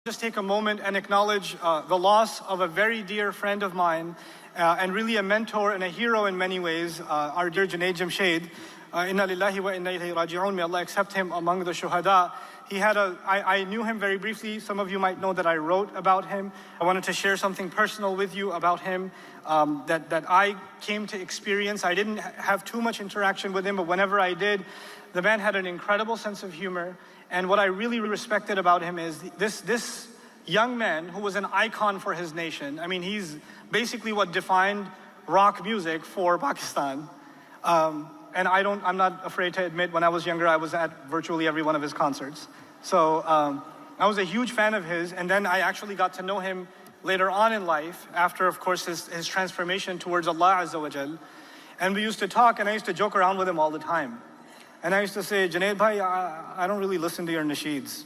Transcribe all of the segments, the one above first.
Just take a moment and acknowledge the loss of a very dear friend of mine and really a mentor and a hero in many ways, our dear Junaid Jamshed. Inna lillahi wa inna ilayhi raji'un. May Allah accept him among the shuhada. I knew him very briefly. Some of you might know that I wrote about him. I wanted to share something personal with you about him that I came to experience. I didn't have too much interaction with him, but whenever I did, the man had an incredible sense of humor. And what I really respected about him is this young man who was an icon for his nation. I mean, he's basically what defined rock music for Pakistan. And I'm not afraid to admit, when I was younger, I was at virtually every one of his concerts. So I was a huge fan of his, and then I actually got to know him later on in life, after, of course, his transformation towards Allah Azza wa Jal. And we used to talk, and I used to joke around with him all the time. And I used to say, Junaid bhai, I don't really listen to your nasheeds.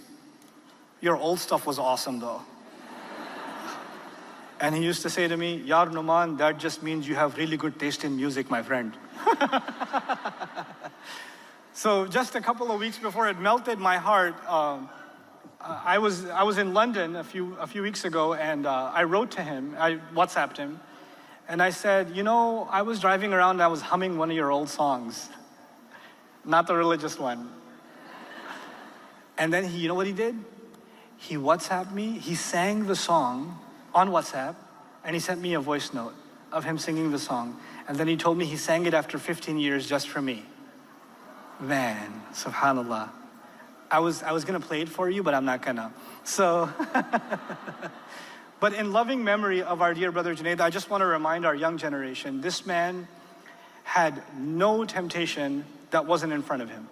Your old stuff was awesome though. And he used to say to me, Yar Nouman, that just means you have really good taste in music, my friend. So just a couple of weeks before it melted my heart, I was in London a few weeks ago, and I wrote to him, I WhatsApped him, and I said, you know, I was driving around and I was humming one of your old songs. Not the religious one. And then you know what he did? He WhatsApped me, he sang the song on WhatsApp, and he sent me a voice note of him singing the song. And then he told me he sang it after 15 years just for me. Man, subhanallah. I was gonna play it for you, but I'm not gonna. So, but in loving memory of our dear brother Junaid, I just want to remind our young generation, this man had no temptation that wasn't in front of him.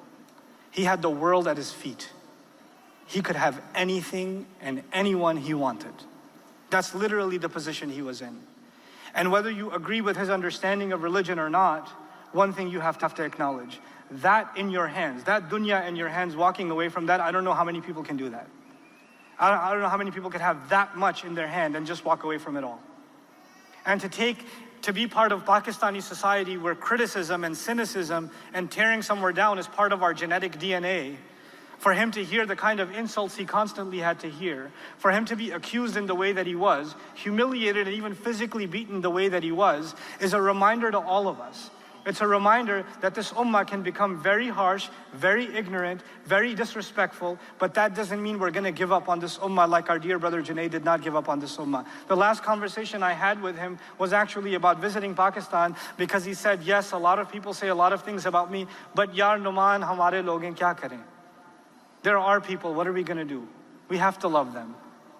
He had the world at his feet. He could have anything and anyone he wanted. That's literally the position he was in. And whether you agree with his understanding of religion or not, one thing you have to acknowledge, that in your hands, that dunya in your hands, walking away from that, I don't know how many people can do that. I don't know how many people could have that much in their hand and just walk away from it all. And to be part of Pakistani society where criticism and cynicism and tearing somewhere down is part of our genetic DNA, for him to hear the kind of insults he constantly had to hear, for him to be accused in the way that he was, humiliated and even physically beaten the way that he was, is a reminder to all of us. It's a reminder that this ummah can become very harsh, very ignorant, very disrespectful, but that doesn't mean we're going to give up on this ummah like our dear brother Junaid did not give up on this ummah. The last conversation I had with him was actually about visiting Pakistan, because he said, yes, a lot of people say a lot of things about me, but Yar Nouman, hamare log hain, kya kare? There are people, what are we going to do? We have to love them.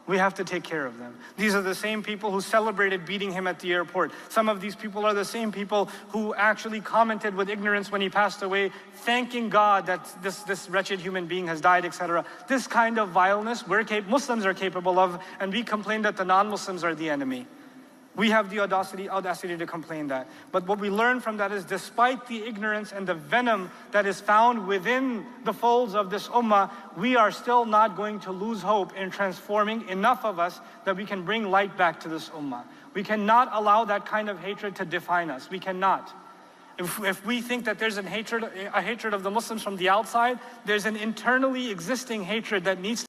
We have to take care of them. These are the same people who celebrated beating him at the airport. Some of these people are the same people who actually commented with ignorance when he passed away, thanking God that this wretched human being has died, etc. This kind of vileness, Muslims are capable of, and we complain that the non-Muslims are the enemy. We have the audacity to complain that. But what we learn from that is, despite the ignorance and the venom that is found within the folds of this ummah, we are still not going to lose hope in transforming enough of us that we can bring light back to this ummah. We cannot allow that kind of hatred to define us. We cannot. If we think that there's a hatred of the Muslims from the outside, there's an internally existing hatred that needs